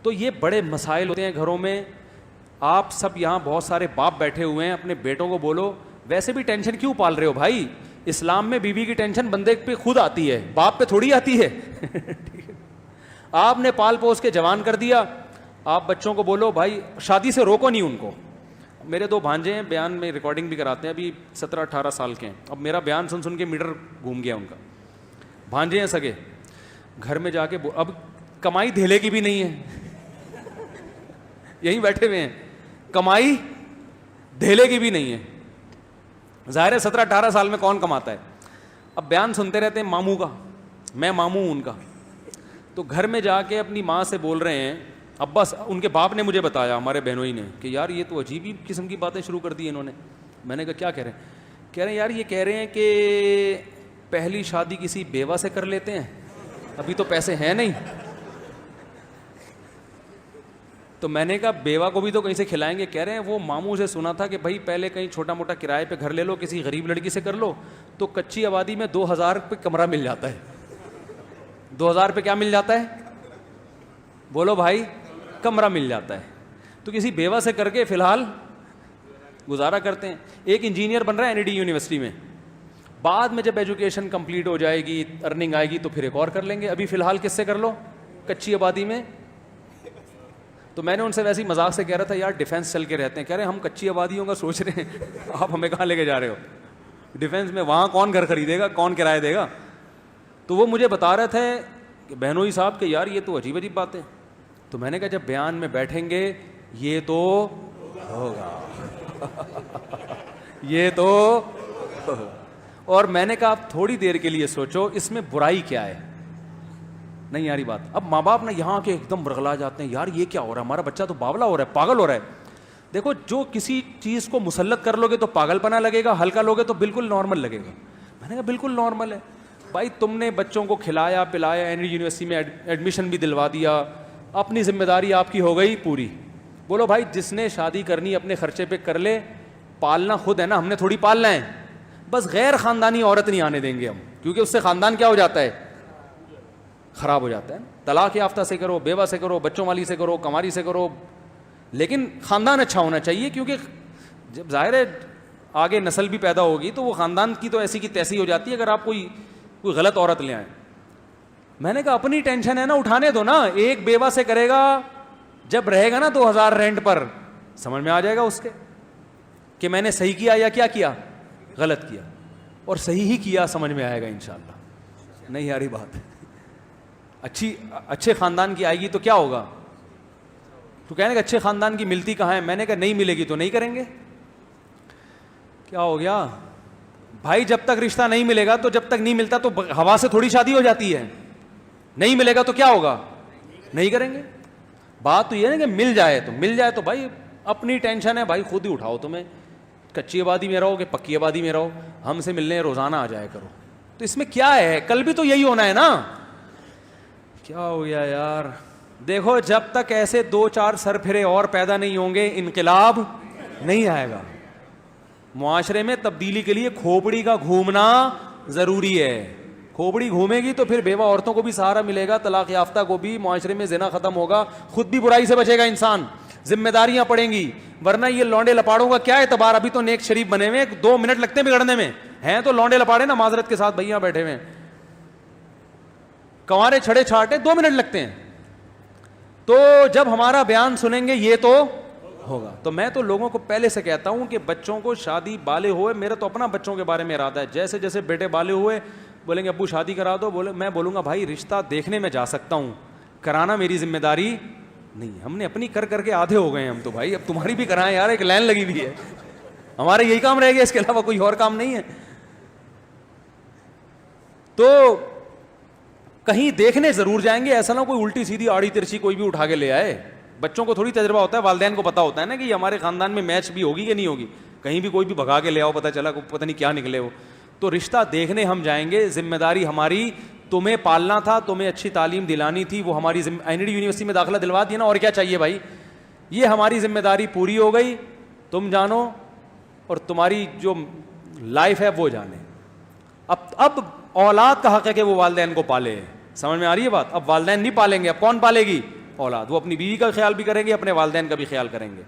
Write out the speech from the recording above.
تو یہ بڑے مسائل ہوتے ہیں گھروں میں. آپ سب یہاں بہت سارے باپ بیٹھے ہوئے ہیں, اپنے بیٹوں کو بولو ویسے بھی ٹینشن کیوں پال رہے ہو بھائی, اسلام میں بیوی کی ٹینشن بندے پہ خود آتی ہے, باپ پہ تھوڑی آتی ہے. آپ نے پال پوس کے جوان کر دیا, آپ بچوں کو بولو بھائی شادی سے روکو نہیں ان کو. میرے 2 بھانجے ہیں, بیان میں ریکارڈنگ بھی کراتے ہیں, ابھی 17-18 سال کے ہیں. اب میرا بیان سن سن کے میٹر گھوم گیا ان کا. بھانجے ہیں سگے, گھر میں جا کے اب کمائی دھیلے کی بھی نہیں ہے, یہیں بیٹھے ہوئے ہیں, کمائی دھیلے کی بھی نہیں ہے. ظاہر ہے 17-18 سال میں کون کماتا ہے. اب بیان سنتے رہتے ہیں ماموں کا, میں ماموں ہوں ان کا. تو گھر میں جا کے اپنی ماں سے بول رہے ہیں, ابا ان کے باپ نے مجھے بتایا, ہمارے بہنوئی نے, کہ یار یہ تو عجیب ہی قسم کی باتیں شروع کر دی انہوں نے. میں نے کہا کیا کہہ رہے ہیں؟ کہہ رہے ہیں یار یہ کہہ رہے ہیں کہ پہلی شادی کسی بیوہ سے کر لیتے ہیں, ابھی تو پیسے ہیں نہیں. تو میں نے کہا بیوہ کو بھی تو کہیں سے کھلائیں گے. کہہ رہے ہیں وہ ماموں سے سنا تھا کہ بھائی پہلے کہیں چھوٹا موٹا کرائے پہ گھر لے لو, کسی غریب لڑکی سے کر لو, تو کچی آبادی میں 2000 پہ کمرہ مل جاتا ہے. 2000 پہ کیا مل جاتا ہے بولو بھائی؟ کمرہ مل جاتا ہے. تو کسی بیوہ سے کر کے فی الحال گزارا کرتے ہیں. ایک انجینئر بن رہا ہے NID یونیورسٹی میں, بعد میں جب ایجوکیشن کمپلیٹ ہو جائے گی, ارننگ آئے گی تو پھر ایک اور کر لیں گے. ابھی فی الحال کس سے کر لو؟ کچی آبادی میں. تو میں نے ان سے ویسے ہی مذاق سے کہہ رہا تھا یار ڈیفینس چل کے رہتے ہیں. کہہ رہے ہیں ہم کچی آبادیوں کا سوچ رہے ہیں, آپ ہمیں کہاں لے کے جا رہے ہو ڈیفینس میں؟ وہاں کون گھر خریدے گا, کون کرایہ دے گا؟ تو وہ مجھے بتا رہے تھے کہ بہنوئی صاحب کہ یار یہ تو عجیب عجیب باتیں. تو میں نے کہا جب بیان میں بیٹھیں گے یہ تو ہوگا, یہ تو. اور میں نے کہا آپ تھوڑی دیر کے لیے سوچو اس میں برائی کیا ہے. نہیں یاری بات. اب ماں باپ نا یہاں کے ایک دم برغلا جاتے ہیں, یار یہ کیا ہو رہا ہے, ہمارا بچہ تو باولا ہو رہا ہے, پاگل ہو رہا ہے. دیکھو جو کسی چیز کو مسلط کر لو گے تو پاگل پنا لگے گا, ہلکا لوگے تو بالکل نارمل لگے گا. میں نے کہا بالکل نارمل ہے بھائی, تم نے بچوں کو کھلایا پلایا, NID یونیورسٹی میں ایڈمیشن بھی دلوا دیا, اپنی ذمہ داری آپ کی ہو گئی پوری. بولو بھائی جس نے شادی کرنی اپنے خرچے پہ کر لے, پالنا خود ہے نا, ہم نے تھوڑی پالنا ہے. بس غیر خاندانی عورت نہیں آنے دیں گے ہم, کیونکہ اس سے خاندان کیا ہو جاتا ہے, خراب ہو جاتا ہے. طلاق یافتہ سے کرو, بیوہ سے کرو, بچوں والی سے کرو, کماری سے کرو, لیکن خاندان اچھا ہونا چاہیے. کیونکہ جب ظاہر ہے آگے نسل بھی پیدا ہوگی تو وہ خاندان کی تو ایسی کی تیسی ہو جاتی ہے اگر آپ کوئی غلط عورت لے آئیں. میں نے کہا اپنی ٹینشن ہے نا, اٹھانے دو نا. ایک بیوہ سے کرے گا, جب رہے گا نا 2000 رینٹ پر, سمجھ میں آ جائے گا اس کے کہ میں نے صحیح کیا یا کیا کیا, غلط کیا. اور صحیح ہی کیا سمجھ میں آئے گا انشاءاللہ. نہیں یاری بات, اچھے خاندان کی آئے گی تو کیا ہوگا. تو کہنے کہ اچھے خاندان کی ملتی کہاں ہے. میں نے کہا نہیں ملے گی تو نہیں کریں گے. کیا ہو گیا بھائی, جب تک رشتہ نہیں ملے گا تو جب تک نہیں ملتا تو ہوا سے تھوڑی شادی ہو جاتی ہے. نہیں ملے گا تو کیا ہوگا, نہیں کریں گے. بات تو یہ ہے نا کہ مل جائے تو بھائی اپنی ٹینشن ہے بھائی, خود ہی اٹھاؤ. تمہیں کچی آبادی میں رہو کہ پکی آبادی میں رہو, ہم سے ملنے روزانہ آ جایا کرو. تو اس میں کیا ہے, کل بھی تو یہی ہونا ہے نا. کیا ہو گیا یار. دیکھو جب تک ایسے 2-4 سر پھرے اور پیدا نہیں ہوں گے انقلاب نہیں آئے گا. معاشرے میں تبدیلی کے لیے کھوپڑی کا گھومنا ضروری ہے. کھوپڑی گھومے گی تو پھر بیوہ عورتوں کو بھی سہارا ملے گا, طلاق یافتہ کو بھی, معاشرے میں زنا ختم ہوگا, خود بھی برائی سے بچے گا انسان, ذمہ داریاں پڑیں گی. ورنہ یہ لونڈے لپاڑوں کا کیا اعتبار, ابھی تو نیک شریف بنے ہوئے, 2 منٹ لگتے ہیں بگڑنے میں, ہیں تو لونڈے لپاڑے نا معذرت کے ساتھ بھائیاں بیٹھے ہوئے, کنوارے چھڑے چھاٹے 2 منٹ لگتے ہیں. تو جب ہمارا بیان سنیں گے یہ تو ہوگا. تو میں تو لوگوں کو پہلے سے کہتا ہوں کہ بچوں کو شادی بالے ہوئے, میرا تو اپنا بچوں کے بارے میں ارادہ ہے, جیسے جیسے بیٹے بالے ہوئے بولیں گے ابو شادی کرا دو, میں بولوں گا بھائی رشتہ دیکھنے میں جا سکتا ہوں, کرانا میری ذمہ داری نہیں. ہم نے اپنی کر کے آدھے ہو گئے ہم تو بھائی, اب تمہاری بھی کرائیں یار, ایک لائن لگی ہوئی ہے, ہمارے یہی کام رہ گیا, اس کے علاوہ کوئی اور کام نہیں ہے. تو کہیں دیکھنے ضرور جائیں گے, ایسا نہ کوئی الٹی سیدھی آڑی ترچھی کوئی بھی اٹھا کے لے آئے. بچوں کو تھوڑی تجربہ ہوتا ہے, والدین کو پتا ہوتا ہے نا کہ ہمارے خاندان میں میچ بھی ہوگی کہ نہیں ہوگی, کہیں بھی کوئی بھی بھگا کے لے آؤ, پتہ چلا پتہ نہیں کیا نکلے وہ. تو رشتہ دیکھنے ہم جائیں گے, ذمہ داری ہماری, تمہیں پالنا تھا, تمہیں اچھی تعلیم دلانی تھی, وہ ہماری NID یونیورسٹی میں داخلہ دلوا دیا نا, اور کیا چاہیے بھائی. یہ ہماری ذمہ داری پوری ہو گئی, تم جانو اور تمہاری جو لائف ہے وہ جانے. اب اولاد کا حق ہے کہ وہ والدین کو پالے, سمجھ میں آ رہی ہے بات. اب والدین نہیں پالیں گے, اب کون پالے گی, اولاد. وہ اپنی بیوی کا خیال بھی کریں گے, اپنے والدین کا بھی خیال کریں گے.